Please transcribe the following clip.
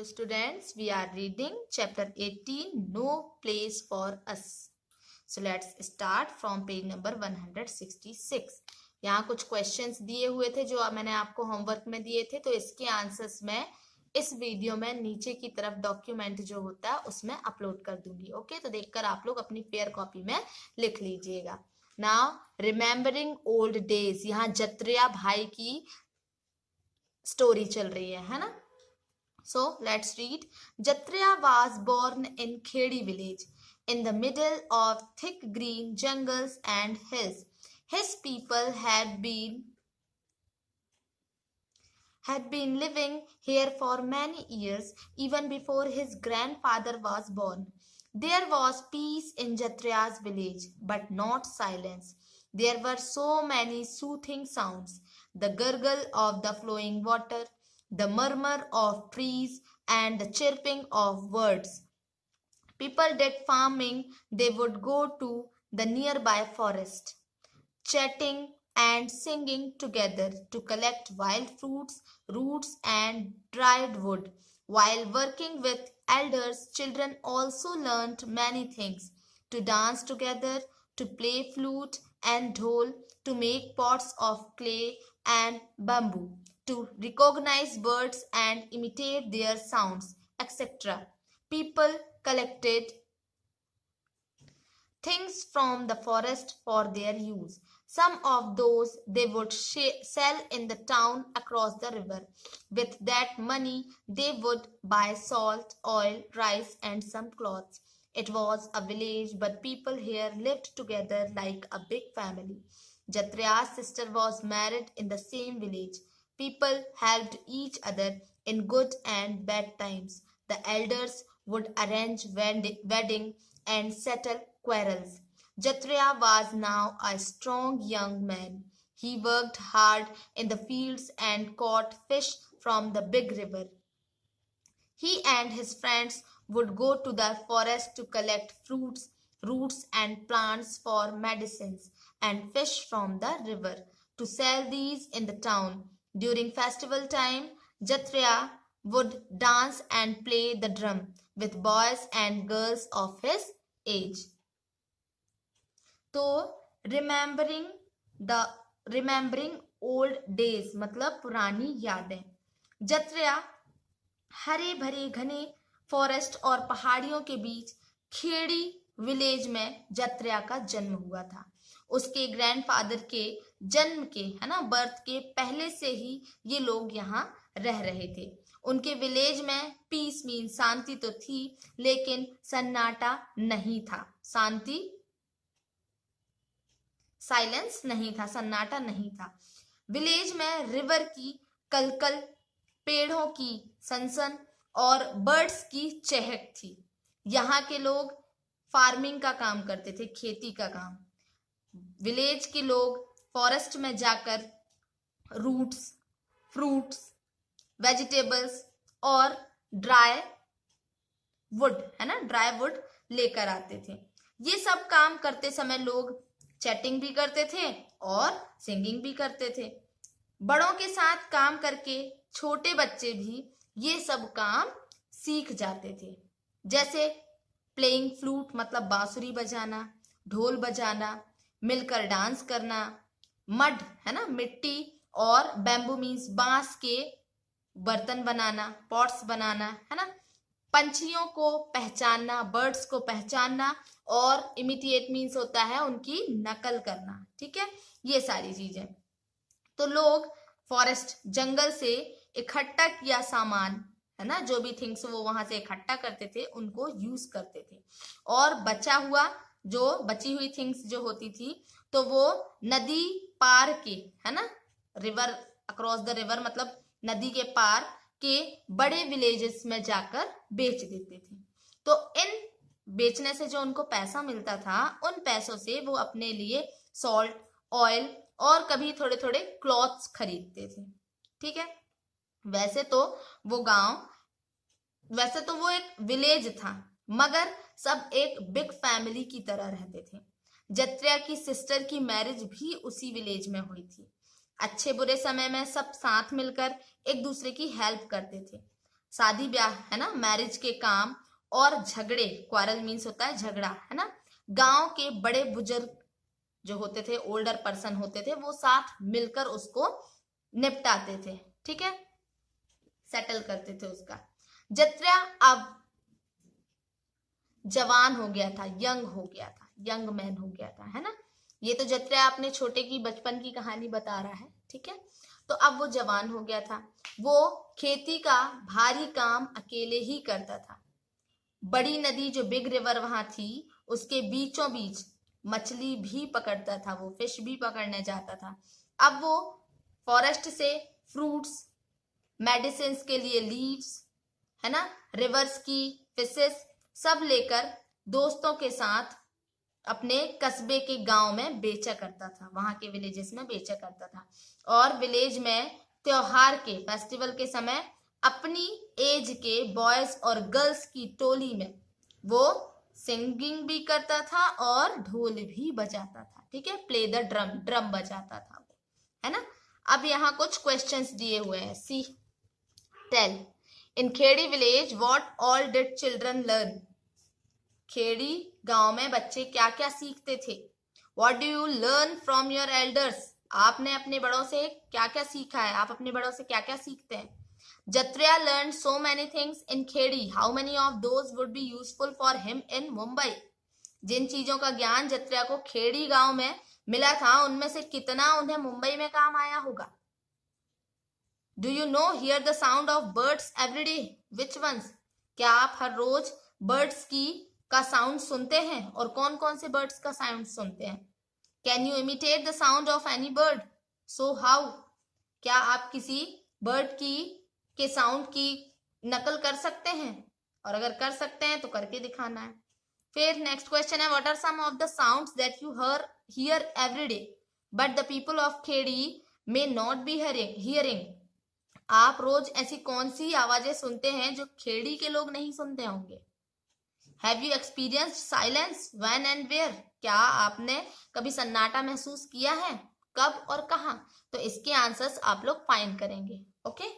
Hello students, we are reading chapter 18, No Place for Us. So let's start from page number 166. यहाँ कुछ questions दिए हुए थे जो मैंने आपको होमवर्क में दिए थे, तो इसके आंसर्स मैं इस वीडियो में नीचे की तरफ डॉक्यूमेंट जो होता है उसमें अपलोड कर दूंगी. ओके, तो देखकर आप लोग अपनी फेयर कॉपी में लिख लीजिएगा. नाउ रिमेम्बरिंग ओल्ड डेज, यहाँ जत्रिया भाई की स्टोरी चल रही है ना. So let's read. Jatriya was born in Khedi village in the middle of thick green jungles and hills. His people had been living here for many years, even before his grandfather was born. There was peace in Jatriya's village, but not silence. There were so many soothing sounds: the gurgle of the flowing water, the murmur of trees, and the chirping of birds. People did farming. They would go to the nearby forest, chatting and singing together to collect wild fruits, roots, and dried wood. While working with elders, children also learned many things: to dance together, to play flute and dhol, to make pots of clay and bamboo, to recognize birds and imitate their sounds, etc. People collected things from the forest for their use. Some of those they would sell in the town across the river. With that money, they would buy salt, oil, rice, and some clothes. It was a village, but people here lived together like a big family. Jatriya's sister was married in the same village. People helped each other in good and bad times. The elders would arrange wedding and settle quarrels. Jatriya was now a strong young man. He worked hard in the fields and caught fish from the big river. He and his friends would go to the forest to collect fruits, roots, and plants for medicines, and fish from the river to sell these in the town. During festival time, Jatriya would dance and play the drum with boys and girls of his age. तो remembering old days मतलब पुरानी यादें. जत्रिया हरे भरे घने forest और पहाड़ियों के बीच Khedi village में जत्रिया का जन्म हुआ था. उसके ग्रैंडफादर के जन्म के बर्थ के पहले से ही ये लोग यहाँ रह रहे थे. उनके विलेज में पीस मीन शांति तो थी, लेकिन सन्नाटा नहीं था. साइलेंस नहीं था, सन्नाटा नहीं था. विलेज में रिवर की कलकल, पेड़ों की सनसन और बर्ड्स की चहक थी. यहाँ के लोग फार्मिंग का काम करते थे, खेती का काम. विलेज के लोग फॉरेस्ट में जाकर रूट्स, फ्रूट्स, वेजिटेबल्स और ड्राई वुड लेकर आते थे. ये सब काम करते समय लोग चैटिंग भी करते थे और सिंगिंग भी करते थे. बड़ों के साथ काम करके छोटे बच्चे भी ये सब काम सीख जाते थे, जैसे प्लेइंग फ्लूट मतलब बांसुरी बजाना, ढोल बजाना, मिलकर डांस करना, मड मिट्टी और बैम्बू मीन्स बांस के बर्तन बनाना, पॉट्स बनाना, पंछियों को पहचानना, बर्ड्स को पहचानना, और इमिटेट मीन्स होता है उनकी नकल करना. ठीक है, ये सारी चीजें. तो लोग फॉरेस्ट जंगल से इकट्ठा किया सामान जो भी थिंग्स वो वहां से इकट्ठा करते थे उनको यूज करते थे, और बची हुई थिंग्स जो होती थी तो वो नदी पार के रिवर अक्रॉस द रिवर मतलब नदी के पार के बड़े विलेजेस में जाकर बेच देते थे. तो इन बेचने से जो उनको पैसा मिलता था, उन पैसों से वो अपने लिए सॉल्ट, ऑयल और कभी थोड़े थोड़े क्लॉथ्स खरीदते थे. ठीक है, वैसे तो वो एक विलेज था, मगर सब एक बिग फैमिली की तरह रहते थे. जत्रिया की सिस्टर की मैरिज भी उसी विलेज में हुई थी. अच्छे बुरे समय में सब साथ मिलकर एक दूसरे की हेल्प करते थे. शादी ब्याह है ना, मैरिज के काम और झगड़े, क्वारल मीन्स होता है झगड़ा है ना, गांव के बड़े बुजुर्ग जो होते थे, ओल्डर पर्सन होते थे, वो साथ मिलकर उसको निपटाते थे, ठीक है, सेटल करते थे उसका। जत्रा अब जवान हो गया था, यंग हो गया था, यंग मैन हो गया था, है ना। ये तो जत्रा अपने छोटे की बचपन की कहानी बता रहा है, ठीक है। तो अब वो जवान हो गया था, वो खेती का भारी काम अकेले ही करता था। बड़ी नदी जो बिग रिवर वहां थी, उसके बीचों बीच मछली भी पकड़ता था, वो फिश भी पकड़ने जाता था। अब वो फॉरेस्ट से फ्रूट्स, मेडिसिन के लिए लीव्स, है ना, रिवर्स की फिशेस सब लेकर दोस्तों के साथ अपने कस्बे के गांव में बेचा करता था, वहां के विलेजेस में बेचा करता था। और विलेज में त्योहार के, फेस्टिवल के समय अपनी एज के बॉयज और गर्ल्स की टोली में वो सिंगिंग भी करता था और ढोल भी बजाता था, ठीक है, प्ले द ड्रम, ड्रम बजाता था वो, है ना। अब यहाँ कुछ क्वेश्चंस दिए हुए हैं। C, tell in Khedi village what all did children learn. Khedi गांव में बच्चे क्या क्या सीखते थे। What do you learn from your elders, आपने अपने बड़ों से क्या क्या सीखा है, आप अपने बड़ों से क्या क्या सीखते हैं। Jatriya learn so many things in Khedi, how many of those would be useful for him in Mumbai. जिन चीजों का ज्ञान जत्रिया को खेड़ी गांव में मिला था, उनमें से कितना उन्हें मुंबई में काम आया होगा। Do you know hear the sound of birds every day, which once, क्या आप हर रोज बर्ड्स का साउंड सुनते हैं, और कौन कौन से बर्ड्स का साउंड सुनते हैं। Can you imitate the sound of any bird, so how, क्या आप किसी बर्ड के साउंड की नकल कर सकते हैं, और अगर कर सकते हैं तो करके दिखाना है। फिर नेक्स्ट क्वेश्चन है, what are some of the sounds that you hear every day but the people of Kheri may not be hearing. आप रोज ऐसी कौन सी आवाजें सुनते हैं जो खेड़ी के लोग नहीं सुनते होंगे। Have you experienced silence? When and where? क्या आपने कभी सन्नाटा महसूस किया है, कब और कहाँ। तो इसके आंसर्स आप लोग फाइंड करेंगे। ओके।